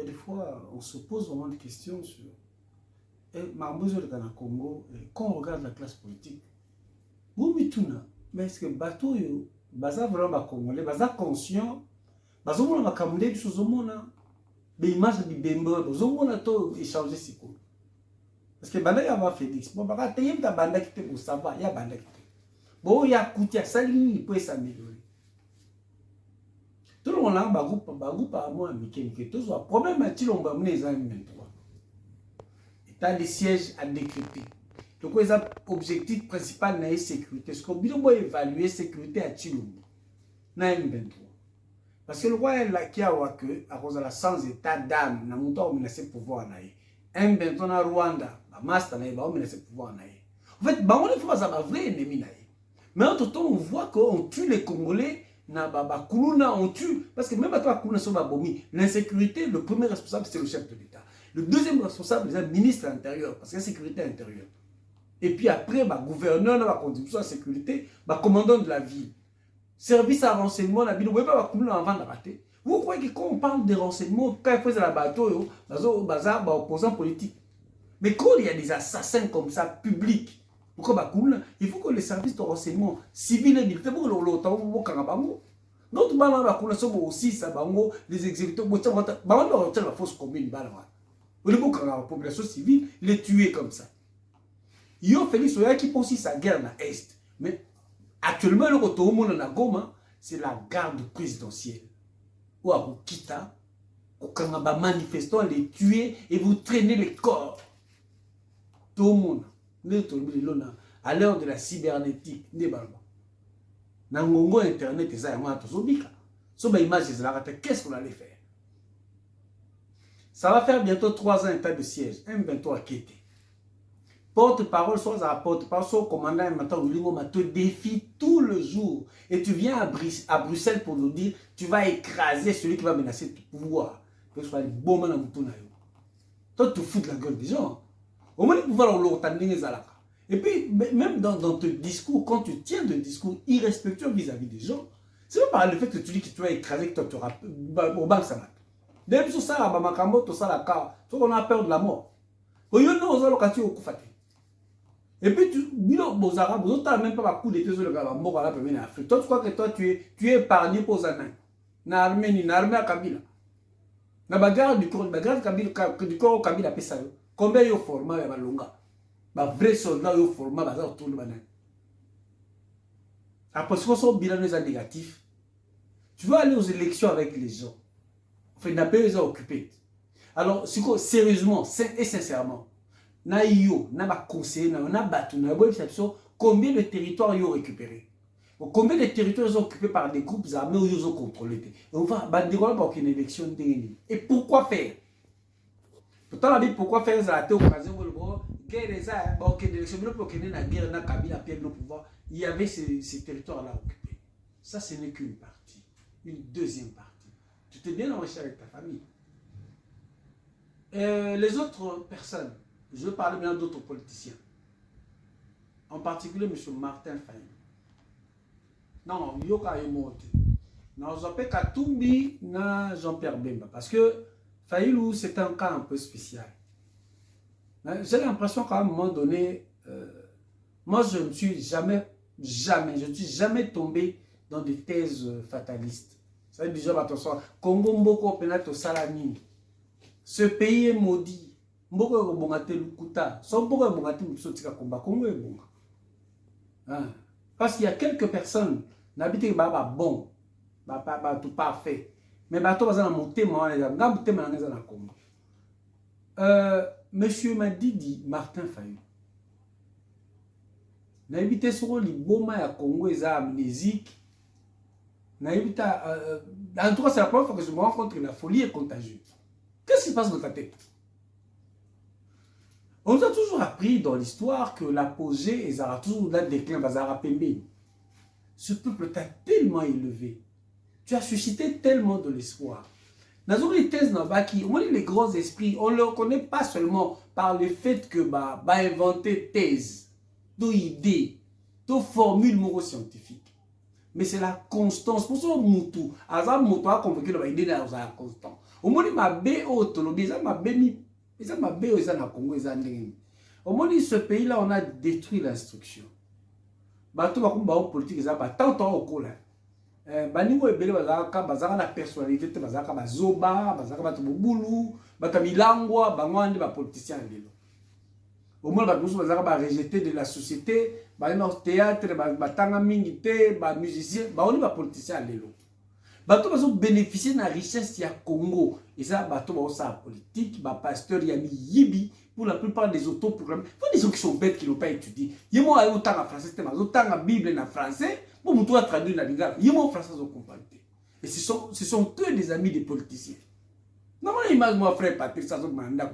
a des fois, on se pose vraiment des questions sur Marbozo de Ghana Congo, quand on regarde la classe politique, mais est-ce que bateau, baza vraiment congolais, baza conscient, bazo mona makamde biso zomona, be image bi bembo, bazo mona to échanger siko. Parce que banda ya va Félix, bon baka teyem ta banda qui te ko ça va, ya banda qui te. Bon ya kutia salini il peut s'améliorer. Tout le monde là bagoupa à moi mikemike tout ça problème à tilomba mne za M23. État de siège à décréter. Donc, l'objectif principal est la sécurité. Ce qu'on doit évaluer la sécurité à Chilombo, na M23. Parce que le roi est là qui a que, à cause de la sans état d'âme, na montant au menacé pouvoir na M23 na Rwanda, ba master na ba menacé pouvoir na. En fait, ba on est face à un vrai ennemi na. Mais en tout temps, on voit qu'on tue les Congolais, na ba kuluna on tue parce que même à toi kuluna so ba bomi, l'insécurité, le premier responsable c'est le chef de l'État. Le deuxième responsable c'est le ministre de l'Intérieur parce que la sécurité intérieure. Et puis après, bah, gouverneur de la contribution à la sécurité, bah, commandant de la ville. Service à renseignement, la ville, vous ne pouvez pas avant de rater. Vous croyez que quand on parle de renseignement, quand il faut la bateau, bah, opposant politique. Mais quand il y a des assassins comme ça, publics, pourquoi il faut que les services de renseignement civils et militaires, pour l'autant, d'autres banques aussi, ça, les exécuteurs, la fausse commune, la population civile, les tuer comme ça. Yo Félix Oya qui poursuit sa guerre dans l'Est. Mais actuellement, le retour au monde na Goma, c'est la garde présidentielle. Ou à Bukita, quand on va manifestants, les tuer et vous traîner les corps. Tout le monde. À l'heure de la cybernétique, Nangongo Internet, qu'est-ce qu'on allait faire? Ça va faire bientôt 3 ans état de siège. M23 qui était. Porte-parole, soit à porte-parole, soit commandant te défie tout le jour. Et tu viens à Bruxelles pour nous dire tu vas écraser celui qui va menacer ton pouvoir. Toi, tu fous de la gueule des gens. Au moins, pouvoir et puis, même dans ton discours, quand tu tiens un discours irrespectueux vis-à-vis des gens, c'est pas par le fait que tu dis que tu vas écraser, que toi tu auras au banc ça va. Depuis ce ça, on a peur de la mort. Et puis, tu aux Arabes, vous n'avez même pas coup de tes mort à la première Afrique. Toi, tu crois que toi, tu es épargné pour Zanin. Na Arménie, na Arménie à Kabila. Na bagarre du corps, bagarre du corps au Kabila, combien il y a format à Balonga? Ba vrai soldat, il y a format, bazar autour de Banan. Après, ce qu'on soit bilan négatif, tu vas aller aux élections avec les gens. Enfin, n'a pas les occupés. Alors, sérieusement et sincèrement, na yo, na ba conseiller, na batu, na boy combien de territoires ils ont récupéré? Combien de territoires sont occupés par des groupes armés ou ils ont contrôlé? Et on va dérouler pour une élection. Et pourquoi faire? Pourtant, la Bible, pourquoi faire ça? Il y avait ces territoires-là occupés. Ça, ce n'est qu'une partie. Une deuxième partie. Tu t'es bien enrichi avec ta famille. Les autres personnes, je veux parler maintenant d'autres politiciens. En particulier, M. Martin Fayulu. Non, Yoka Yomote. Non, j'appelle Katumbi, na Jean-Pierre Bemba. Parce que Fayulu, c'est un cas un peu spécial. J'ai l'impression qu'à un moment donné, moi, je ne suis jamais tombé dans des thèses fatalistes. Ça veut dire, attention, Congo Mboko Penato Salami. Ce pays est maudit. Mboko est bongate lukuta. Son mboko est bongate mutsotika komba. Congo est bon. Parce qu'il y a quelques personnes n'habitent pas bon, pas tout parfait. Mais bateau bazana monter moi les gars, monter moi les Congo. Monsieur Madidi Martin Fayulu. N'habite sur les boma ya Congo est amnésique. N'habite en tout cas c'est la première fois que je me rends compte que la folie est contagieuse. Qu'est-ce qui se passe dans ta tête? On nous a toujours appris dans l'histoire que l'apogée et toujours là déclin Bazara Pembe. Ce peuple t'a tellement élevé. Tu as suscité tellement de l'espoir. Dans les thèses Nabaki, les grands esprits, on ne le reconnaît pas seulement par le fait que inventer thèse, d'idées, de formules neuroscientifiques. Mais c'est la constance. Pour ça, Moutou, Azam Moutou a convaincu l'idée dans la constance. Au moins, ma bé au Tolobi, ça m'a béni. Ça m'a béni, ça n'a Congo, ça n'a. Au moins, ce pays-là, on a détruit l'instruction. Bato ba kumba o politique ça ba tant au cola. Baningo ebele bazaka na personnalité te bazaka bazoba, bazaka bato bobulu, bato milangwa, bangwandi ba politicien lelo. Au moins ba musu bazaka ba rejeté de la société, ba na théâtre, ba tanga mingi te, ba musicien, ba oni ba politicien lelo. Bato bazo bénéficier de la richesse ya Congo et ça bato ba sa politique, ba pasteur ya yibi. Pour la plupart des autoprogrammes, il faut des gens qui sont bêtes qui n'ont pas étudié. Il y a autant en français, autant en Bible en français, pour nous traduire la langue. Il y a en français au comparatif. Et ce sont que des amis des politiciens. Normalement, imagine moi, frère Patrick, ça mandat.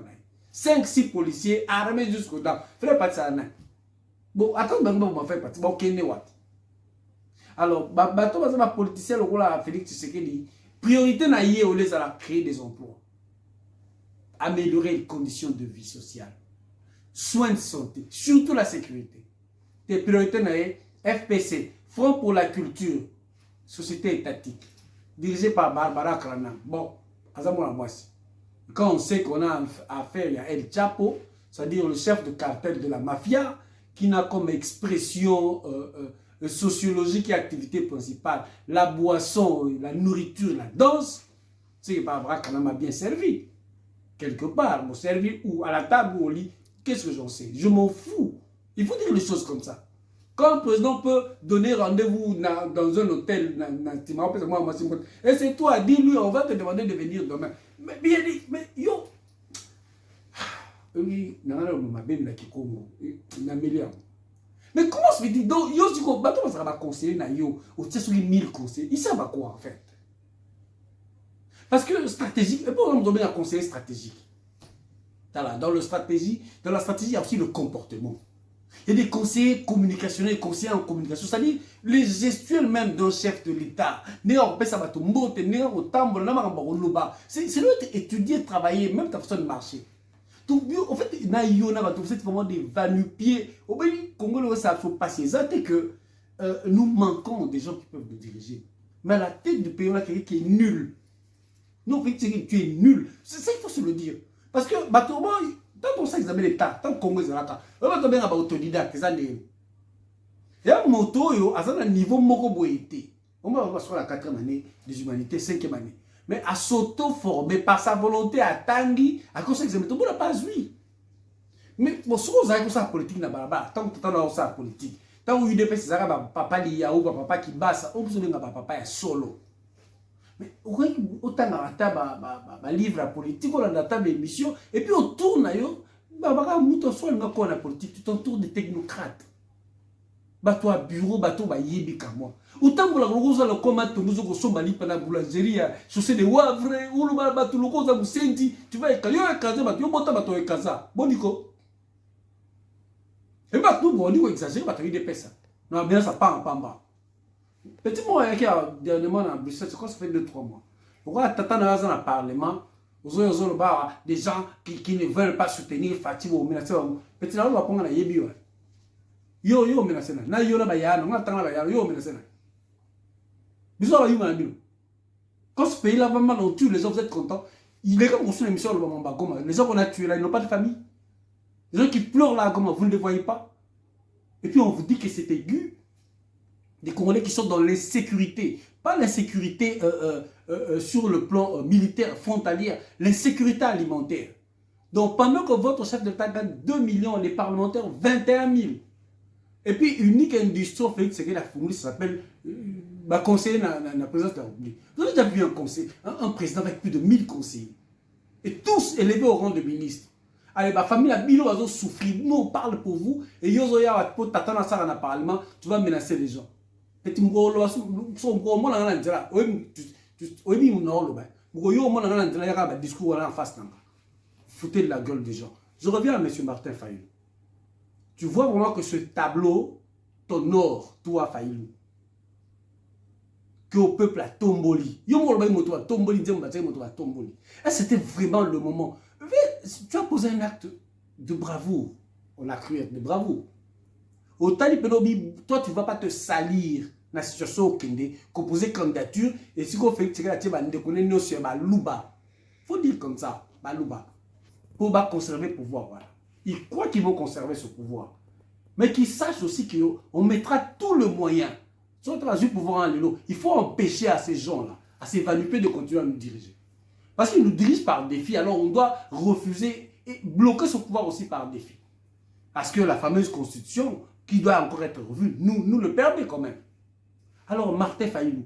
5-6 policiers armés jusqu'au dents. Frère Patrick, ça n'a. Bon, attends, mon frère Patrick, bon, qu'est-ce que alors, bateau, ma politicien, le rôle à Félix Tshisekedi, priorité n'a y au lieu à créer des emplois. Améliorer les conditions de vie sociale, soins de santé, surtout la sécurité. Tes priorités, FPC, Front pour la culture, société étatique, dirigée par Barbara Krana. Bon, quand on sait qu'on a affaire à El Chapo, c'est-à-dire le chef de cartel de la mafia, qui n'a comme expression sociologique et activité principale la boisson, la nourriture, la danse, c'est que Barbara Krana m'a bien servi. Quelque part, me servir ou à la table ou au lit, qu'est-ce que j'en sais? Je m'en fous. Il faut dire les choses comme ça. Quand le président peut donner rendez-vous dans un hôtel, et c'est toi, dis-lui, on va te demander de venir demain. Mais bien dit, mais yo. Mais comment se fait-il? Donc, yo, si on va conseiller, on tient sur les 1000 conseils. Il sert à quoi en fait? Parce que stratégique, et pour nous donner un conseiller stratégique. Dans la stratégie, il y a aussi le comportement. Il y a des conseillers communicationnels, des conseillers en communication, c'est-à-dire les gestuels même d'un chef de l'État. C'est là étudier, travailler, même ta façon de marcher. En fait, il y a vraiment des va-nu-pieds. Au Congo, ça faut passer. C'est que nous manquons des gens qui peuvent nous diriger. Mais à la tête du pays, on a quelqu'un qui est nul. Non, tu es nul. C'est ça qu'il faut se le dire. Parce que, tant qu'on sait examiner l'État, tant qu'on Congo est là, on va tomber en autodidacte. Il y a un moto, à un niveau mokoboïté. On va passer la 4e année des humanités, 5e année. Mais à s'auto-former par sa volonté à Tanguy, à cause de l'examen, on n'a pas vu. Mais bon, si vous avez ça politique, tant que tu as ça politique, tant que UDP, c'est ça, papa liya ou papa qui basse, on peut papa solo. Mais autant de livre à politique, on a la table d'émission, et puis on tourne, tu t'entoures des technocrates. Bateau à bureau, bateau à yebi comme moi. Autant que la rose à la commande, tu nous sommes à la boulangerie, chaussée de wavre, ou le bateau, le rose à vous senti, tu vas écaler, bateau, bateau, ekaza. Boniko. Et bateau, bon, on dit exagéré, bateau, il dépêche ça. Non, bien ça part en pamba. Petit mot qui a dernièrement dans Bruxelles, c'est quoi ça fait 2-3 mois. Pourquoi t'attends dans le Parlement, des gens qui ne veulent pas soutenir Fatima ou menacer. Petit là, on va prendre la yebi. Yo menacer. Na yo la bayana, on attend la bayana, yo menacer. Bisous à you, quand ce pays-là va mal, on tue les gens, vous êtes contents. Il est comme on suit l'émission, les gens qu'on a tués là, ils n'ont pas de famille. Les gens qui pleurent là, comment vous ne les voyez pas. Et puis on vous dit que c'est aigu. Des Congolais qui sont dans l'insécurité, pas l'insécurité sur le plan militaire frontalier, l'insécurité alimentaire. Donc pendant que votre chef d'État gagne 2 millions, les parlementaires 21 000. Et puis unique industrie, Félix Tshisekedi a fourni, ça s'appelle conseiller dans la présidence de la République. Vous avez déjà vu un président avec plus de 1000 conseillers. Et tous élevés au rang de ministre. Allez, ma famille a bilo a souffert. Nous on parle pour vous. Et yozoya pour t'attendre à ça dans le Parlement, tu vas menacer les gens. Et tu me foutez de la gueule des gens. Je reviens à M. Martin Fayulu. Tu vois vraiment que ce tableau t'honore, toi Fayulu. Que au peuple a tomboli. C'était vraiment le moment. Tu as posé un acte de bravoure. On a cru être de bravoure. Au Tali Penobi, toi, tu ne vas pas te salir dans la situation au Kende, composer candidature, et si on fait que tu vas te connaître, nous sommes à Louba. faut dire comme ça, Balouba, pour conserver le pouvoir. Voilà. Ils croient qu'ils vont conserver ce pouvoir. Mais qu'ils sachent aussi qu'on mettra tout le moyen. Si on traduit le pouvoir en l'élo, il faut empêcher à ces gens-là, à ces vanipés de continuer à nous diriger. Parce qu'ils nous dirigent par défi, alors on doit refuser et bloquer ce pouvoir aussi par défi. Parce que la fameuse constitution, qui doit encore être revue, nous le permet quand même. Alors Martin Fayulu,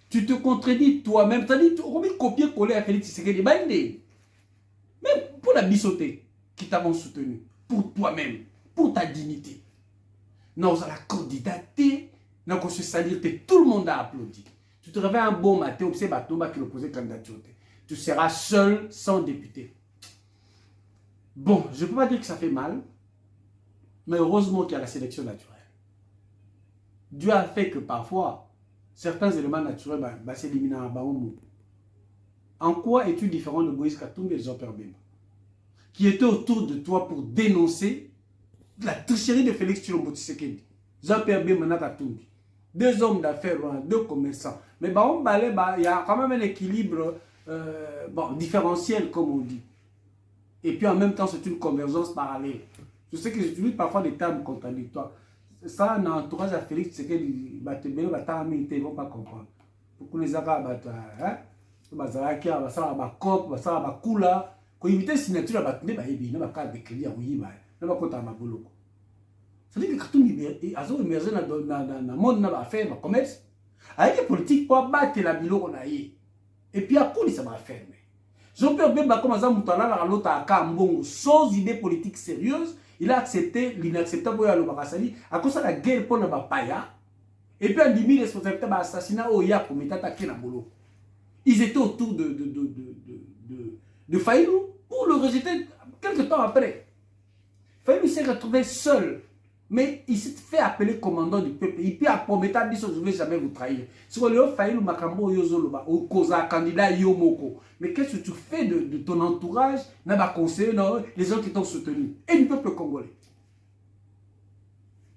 tu te contredis toi-même, c'est-à-dire tu as copier-coller à Félix Tshisekedi, même pour la bissoté qui t'avons soutenu, pour toi-même, pour ta dignité. Nous allons candidater, nous allons se salir, tout le monde a applaudi. Tu te réveilles un bon matin, tu sais, qui l'opposait candidature. Tu seras seul, sans député. Bon, je ne peux pas dire que ça fait mal, mais heureusement qu'il y a la sélection naturelle. Dieu a fait que parfois, certains éléments naturels s'éliminent à Baoumou. En quoi es-tu différent de Moïse Katumbi et Jean-Pierre Bemba, qui étaient autour de toi pour dénoncer la tricherie de Félix Tshilombo Tshisekedi, Jean-Pierre Bemba Katumbi, deux hommes d'affaires, deux commerçants. Mais il y a quand même un équilibre différentiel, comme on dit. Et puis en même temps, c'est une convergence parallèle. Je sais que j'utilise parfois des termes contradictoires. Ça, dans l'entourage à Félix Tshisekedi, ils ne vont pas comprendre. Pour les Arabes, quand ils mettent signature, ils ne vont pas décrire, ils ne vont pas boloko. C'est-à-dire que quand on émerge dans le monde, dans l'affaire, dans le commerce, avec les politiques pour battre la bilo, et puis à quoi ça va faire. Jean-Pierre Bemba, comme ça, l'autre à Kambongo, sans idée politique sérieuse, il a accepté l'inacceptable à cause de la guerre pour le Bapaya. Et puis, en 2000, responsabilité de l'assassinat au Yako, mais attaqué dans Bolo. Ils étaient autour de Fayulu pour le rejeter quelques temps après. Fayulu s'est retrouvé seul. Mais il s'est fait appeler commandant du peuple. Il peut promettre à je ne vais jamais vous trahir. Si vous avez Fayulu Makambo Yozoloba, ou Koza, candidat Yomoko. Mais qu'est-ce que tu fais de ton entourage, les gens qui t'ont soutenu, et du peuple congolais?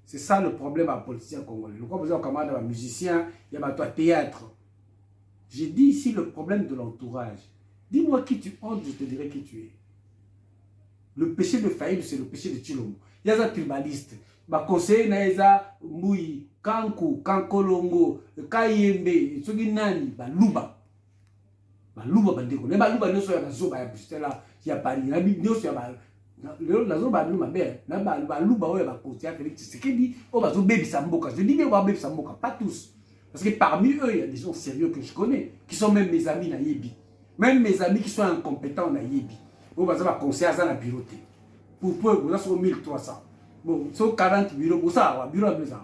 C'est ça le problème à politicien congolais. Le problème à musicien, il y a un théâtre. J'ai dit ici le problème de l'entourage. Dis-moi qui tu hontes, je te dirai qui tu es. Le péché de Fayulu, c'est le péché de Tshilombo. Il y a des tribalistes. Conseiller Naeza, Mouyi, Kankou, Kankolongo, Kayembe, Tsoginani, Luba. Luba bandeko. Les Luba ne sont pas zoba ya Bristela, ya Paris. Na bi so ya la zoba Luba be. Na Luba oya ba conseiller Félix Tshisekedi, o ba zo bebisa mboka. Je dis bien ba bebisa mboka, pas tous. Parce que parmi eux, il y a des gens sérieux que je connais, qui sont même mes amis na Yebi. Même mes amis qui sont incompétents na Yebi. O ba zo ba conseiller à la bureauté. Pour vous ça 1300. Bon, sur 40 bureaux, ça va, bureau à maison.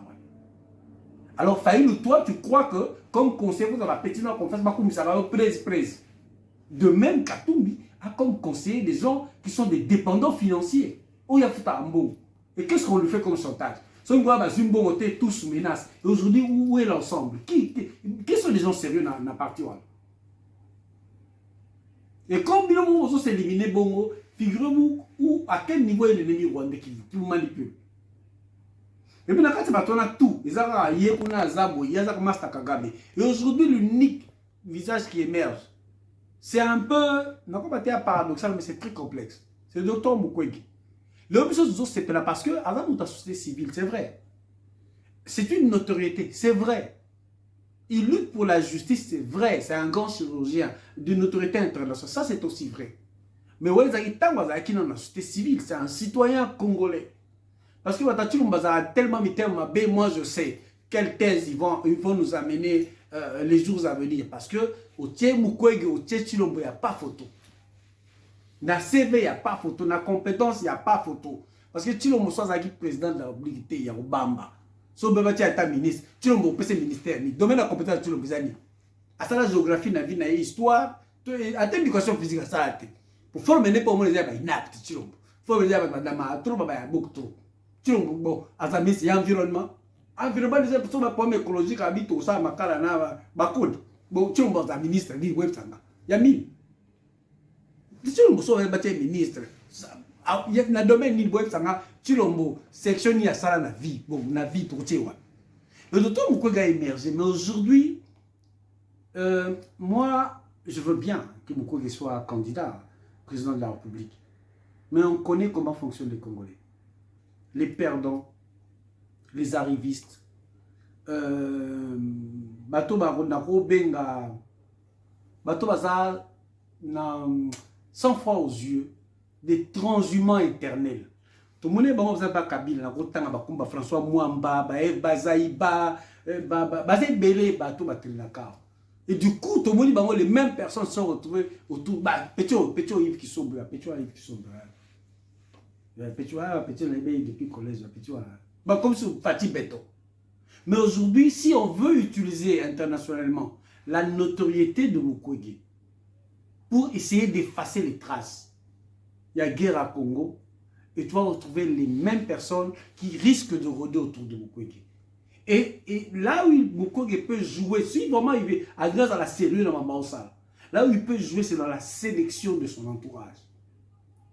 Alors, Fayulu, toi, tu crois que, comme conseiller, vous avez petit nom qu'on fasse, ça va presse. De même, Katumbi a comme conseiller des gens qui sont des dépendants financiers. Oh, il y a tout un bon. Et qu'est-ce qu'on lui fait comme chantage? Si on voit Zumbo, tous sous menace. Et aujourd'hui, où est l'ensemble? Qui sont les gens sérieux dans la partie? Et comme Bilongo vous s'éliminer Bongo, figurez-vous à quel niveau est l'ennemi rwandais qui vous manipule. Et puis, on a tout. Ils ont Master Kagame. Et aujourd'hui, l'unique visage qui émerge, c'est un peu, non pas paradoxal, mais c'est très complexe. C'est le docteur Mukwege. L'autre chose, c'est là parce que, avant notre société civile, c'est vrai. C'est une notoriété, c'est vrai. Il lutte pour la justice, c'est vrai. C'est un grand chirurgien d'une autorité internationale. Ça, c'est aussi vrai. Mais ouais, dans la société civile, c'est un citoyen congolais. Parce que tellement moi je sais quelle thèse ils vont nous amener les jours à venir. Parce que au Tché Mukwege, au Tché Tshilombo, il n'y a pas photo. Dans CV, il n'y a pas photo. Dans la compétence, il n'y a pas photo. Parce que Tshilombo soit président de la République, il y a Obama. Si on peut être ministre, Tshilombo peut être ministère. Le domaine de la compétence de Tshilombo, à ça la géographie, la vie, la histoire, à l'éducation physique, à ça la tête. Pour former pas au moins les inaptes, Tshilombo. Il faut me dire, madame, trop, il y a beaucoup trop. Bon, Azamis, il y a environnement. Environnement, les personnes qui sont écologiques habitent au sein de Makala, Bakoud. Bon, tu es un ministre, il y a 1000. Tu es un ministre. Il y a un domaine de web, tu es un section qui a ça dans la vie. Bon, la vie pour toi. Le docteur Mukwege a émergé, mais aujourd'hui, moi, je veux bien que Mukwege soit candidat, président de la République. Mais on connaît comment fonctionnent les Congolais. Les perdants, les arrivistes, bato baronako benga, bato baza na sans foi aux yeux, des transhumants éternels. Tout le monde est bon, vous avez pas Kabila, Rotanga Bakumba, François Mwamba, Bazaïba, Bazé Belé, Bato Batelinaka. Et du coup, tout le monde est les mêmes personnes sont retrouvées autour. Pétio Yves qui sombre, Pétio Yves qui sombre. Pétio depuis le collège, Pétio. Comme sur Fatih Beto. Mais aujourd'hui, si on veut utiliser internationalement la notoriété de Mukwege pour essayer d'effacer les traces, il y a guerre à Congo et tu vas retrouver les mêmes personnes qui risquent de rôder autour de Mukwege. Et là où Mukwege peut jouer, si vraiment il veut, grâce à la série dans Mamaosala, là où il peut jouer, c'est dans la sélection de son entourage.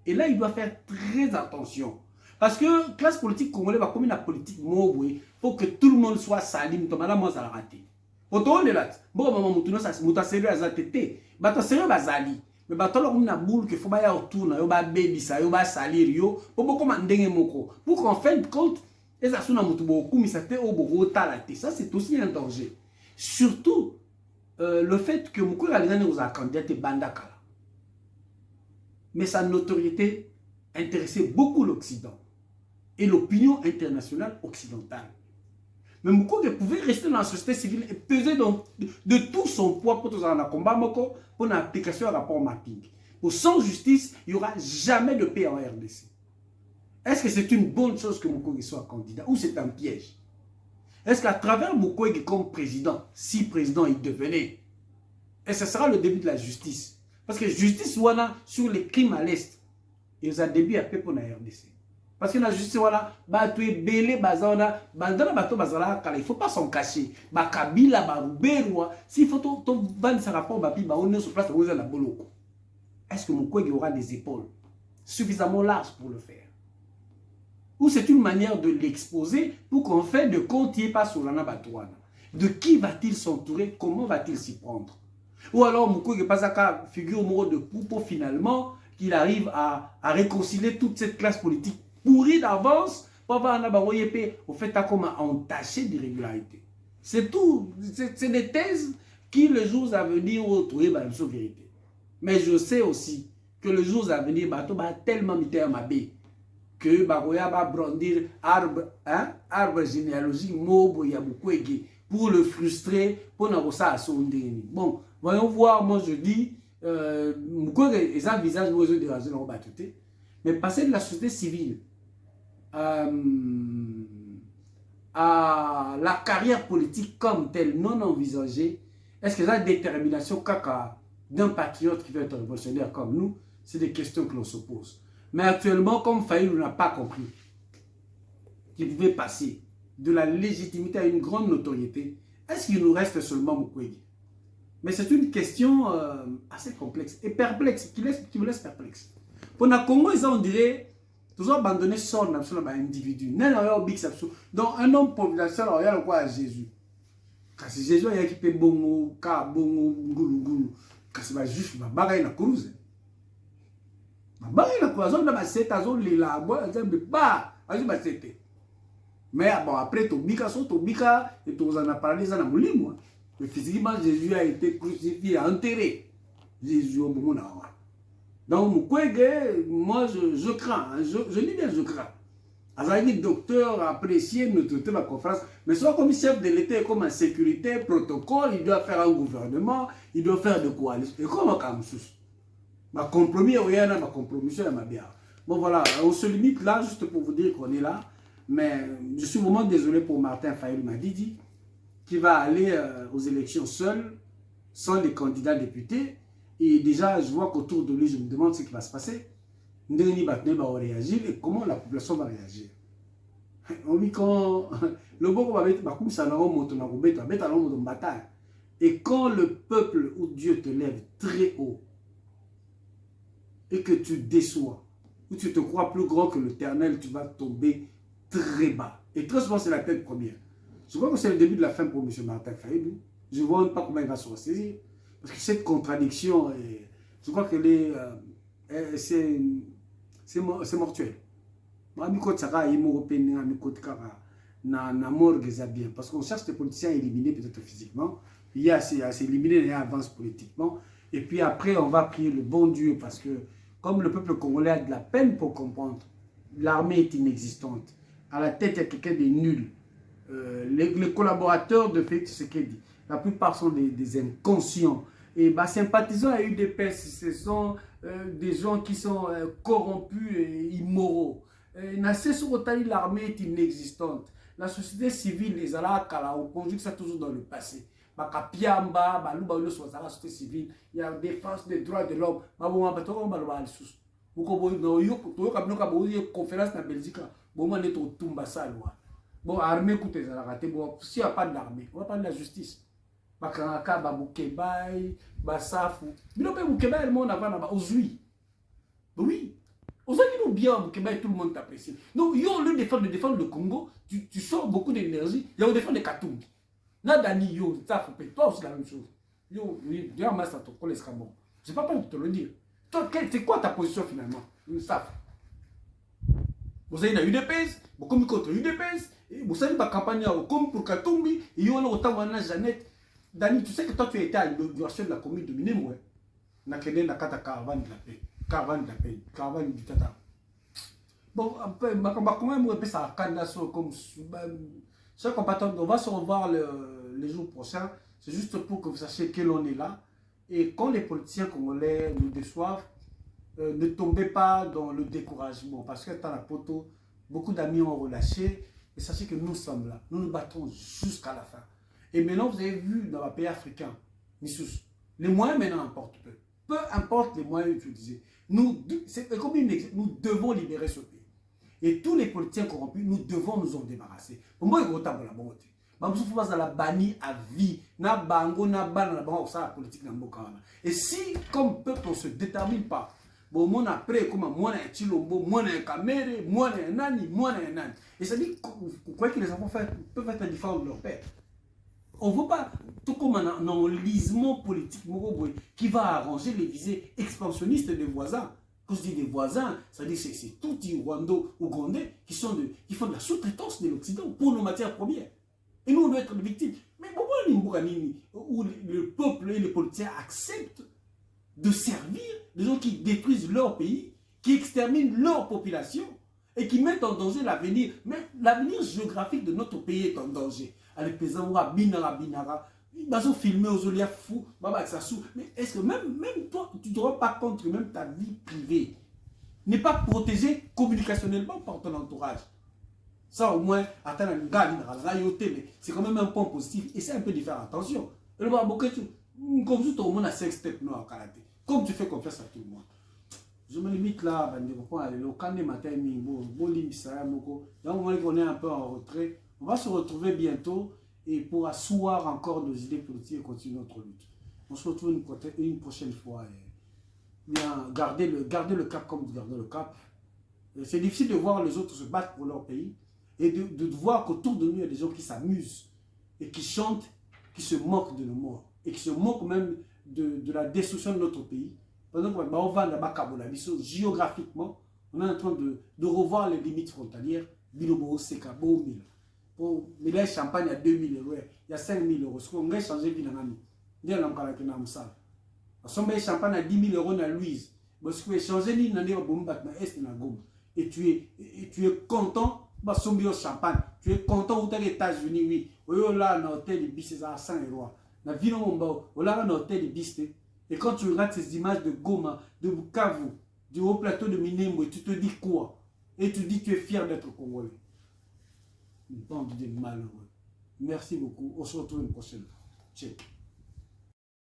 Et là, il doit faire très attention. Parce que classe politique congolaise va comme une politique mobile pour que tout le monde soit salim. Madame, moi, ça l'a raté. Autant de là, bon, maman, mouta sérieux à zatété. Bato sérieux bazali. Mais bato là, on a boule que faut pas y retourner, yo ba baby ça, yo ba salir yo, pour beaucoup mandenge moko. Pour qu'en fin de compte, les asuna moutou beaucoup, mais ça fait au bout talaté. Ça, c'est aussi un danger. Surtout, le fait que Mukwege Alingane nous a candidaté Bandakala. Mais sa notoriété intéressait beaucoup l'Occident et l'opinion internationale occidentale. Mais Mukwege pouvait rester dans la société civile et peser donc de tout son poids pour tout ça. Combat pour l'application à rapport mapping. Pour sans justice, il n'y aura jamais de paix en RDC. Est-ce que c'est une bonne chose que Mukwege soit candidat ou c'est un piège? Est-ce qu'à travers Mukwege comme président, si président il devenait, et ce sera le début de la justice? Parce que justice voilà sur les crimes à l'Est, il y a un début à paix pour la RDC. Parce que la justice, voilà, tu es belé, bazana, bandana, bato, bazala, il ne faut pas s'en cacher. Kabila, Barouberwa, s'il faut ton ban sa rapport, on est sur place, on est la boloko. Est-ce que Mukwege aura des épaules suffisamment larges pour le faire? Ou c'est une manière de l'exposer pour qu'en fin de compte, il n'y ait pas sur l'ana batouana? De qui va-t-il s'entourer? Comment va-t-il s'y prendre? Ou alors Mukwege passe à figure au mot de Poupo finalement, qu'il arrive à réconcilier toute cette classe politique pourri d'avance pour avoir un abaroyépé au fait à comment entacher d'irrégularité. C'est tout. C'est des thèses qui, le jour à venir, vont retrouver la vérité. Mais je sais aussi que le jour à venir, bateau va tellement miter à ma baie que Baroya va brandir arbre généalogique Mobo Yamukwege pour le frustrer, pour n'avoir ça à son dernier. Bon, voyons voir, moi je dis, Mukwege est un visage où je dérange dans le batouté, mais passer de la société civile à la carrière politique comme telle non envisagée, est-ce que la détermination d'un patriote qui veut être révolutionnaire comme nous, c'est des questions que l'on se pose. Mais actuellement, comme Fayulu n'a pas compris qu'il pouvait passer de la légitimité à une grande notoriété, est-ce qu'il nous reste seulement Mukwege? Mais c'est une question assez complexe et perplexe, qui me laisse perplexe. Pour le Congo, on dirait toujours abandonner son individu. Donc un homme population, il y a quoi à Jésus? Quand c'est Jésus, il y a qui peut bongo, ka bongo, ngulu. Quand c'est juste ma bagaille na cruise. Ma bagaille na cruise, on a ma sete, on lila, mais bon, après, Tobika, et tu en as parlé, ça n'a pas eu. Mais physiquement, Jésus a été crucifié, enterré. Jésus, au moment où donc, Mukwege, moi, je crains. Je dis bien, je crains. Azali, docteur, apprécié, nous traiter la conférence. Mais soit comme chef de l'État, comme en sécurité, protocole, il doit faire un gouvernement, il doit faire de coalition. Et comment comme ça? Ma compromis, rien, ma compromission, elle m'a bien. Bon, voilà, on se limite là, juste pour vous dire qu'on est là. Mais je suis vraiment désolé pour Martin Fayulu Madidi, qui va aller aux élections seul, sans les candidats députés. Et déjà, je vois qu'autour de lui, je me demande ce qui va se passer. Ndeni Batne va réagir et comment la population va réagir. On dit quand le bon va mettre comme ça, et quand le peuple ou Dieu te lève très haut et que tu déçois, ou tu te crois plus grand que l'Éternel, tu vas tomber très bas. Et très souvent, c'est la tête première. Je crois que c'est le début de la fin pour M. Martin Fayulu. Je ne vois même pas comment il va se ressaisir. Parce que cette contradiction Je crois que c'est mortuel. Na morgue ça bien parce qu'on cherche des politiciens éliminés peut-être physiquement, il y a assez éliminés et avance politiquement, et puis après on va prier le bon Dieu parce que comme le peuple congolais a de la peine pour comprendre, l'armée est inexistante, à la tête il y a quelqu'un de nul, les collaborateurs de Félix Tshisekedi, la plupart sont des inconscients, et bah, sympathisants à UDPS, ce sont des gens qui sont corrompus et immoraux. L'armée est inexistante. La société civile, les alakala, on conjugue ça toujours dans le passé. Bakapiamba, baluba le soir, la société civile, il y a défense des droits de l'homme. Babouan bato on baluba sous. Beaucoup no yo kabno kabo conférence na Belgique. Bon on est au tumba salwa. Bon armée coûte les alakate. Bon s'il y a pas d'armée, on va parler de la justice. Bakanaka babukebai, basafu. Bino pe bukebai le monde avant na ozui. Oui. Aujourd'hui, bien, tout le monde t'apprécie. Donc, yo, le défendre le Congo, tu sors beaucoup d'énergie, il y a le défendre le Katumbi. Nadani, yo, ça faut toi aussi la même chose. Yo, oui, déjà, moi, ça te colle bon. Je n'ai pas peur de te le dire. Toi, c'est quoi ta position finalement? Ça. Vous avez une UDPS, vous avez contre UDPS, vous avez une campagne comme pour Katumbi, et yo, autant de Jeannette. Dani, tu sais que toi, tu as été à l'inauguration de la commune de Minembwe. Na kende na kata caravane de la paix. Caravane de la paix, caravane du tata. Bon, comment on peut ça comme chers compatriotes, on va se revoir les jours prochains. C'est juste pour que vous sachiez que l'on est là. Et quand les politiciens congolais nous déçoivent, ne tombez pas dans le découragement. Parce que dans la poto, beaucoup d'amis ont relâché. Et sachez que nous sommes là. Nous nous battons jusqu'à la fin. Et maintenant, vous avez vu dans les pays africains, Missous, les moyens maintenant importent peu. Peu importe les moyens utilisés. Nous devons libérer ce pays. Et tous les politiciens corrompus, nous devons nous en débarrasser. Pour moi, il faut la bonté. Il faut la banni à vie. Na bango, na ban, na bango, ça la politique na mbokana. Et si, comme peuple, on ne se détermine pas, bon, mon après, comme moi, un Chilombo, moi, un Kamere, moi, un Nani, moi, un Nani. Et ça dit, vous croyez que les enfants peuvent être différents de leur père? On ne veut pas, tout comme un enlisement politique qui va arranger les visées expansionnistes des voisins. Quand je dis des voisins, ça veut dire que c'est tout les Rwando-Ougandais qui font de la sous-traitance de l'Occident pour nos matières premières. Et nous, on doit être les victimes. Mais pourquoi où le peuple et les politiciens acceptent de servir des gens qui détruisent leur pays, qui exterminent leur population et qui mettent en danger l'avenir. Mais l'avenir géographique de notre pays est en danger. Avec paysans, binara, ils ont filmé aux olias fous, mais est-ce que même toi, tu ne te rends pas compte que même ta vie privée n'est pas protégée communicationnellement par ton entourage? Ça au moins, c'est quand même un point positif et c'est un peu différent. Attention, comme tout le monde a 5 steps en karaté, comme tu fais confiance à tout le monde. Je me limite là, le camp des matins, on est un peu en retrait. On va se retrouver bientôt et pour asseoir encore nos idées politiques et continuer notre lutte. On se retrouve une prochaine fois. Bien, gardez le cap comme vous gardez le cap. C'est difficile de voir les autres se battre pour leur pays et de voir qu'autour de nous, il y a des gens qui s'amusent et qui chantent, qui se moquent de nos morts et qui se moquent même de la destruction de notre pays. Pendant qu'on va là-bas, géographiquement, on est en train de revoir les limites frontalières. Bilobo, Sekabo, 1000. Mais là, champagne à 2000 euros, il y a 5000 euros. Ce qu'on a changé, il y a un champagne à 10 000 euros dans Louise. Parce que changer ni dans et tu es content, champagne. Tu es content où tu es aux États-Unis, oui. Là, dans l'hôtel de bis, c'est à 100 euros. Dans la ville où là, dans l'hôtel de bis, et quand tu regardes ces images de Goma, de Bukavu, du haut plateau de Minembwe, tu te dis quoi? Et tu dis que tu es fier d'être Congolais. Une bande de malheureux. Merci beaucoup. On se retrouve une prochaine fois. Ciao.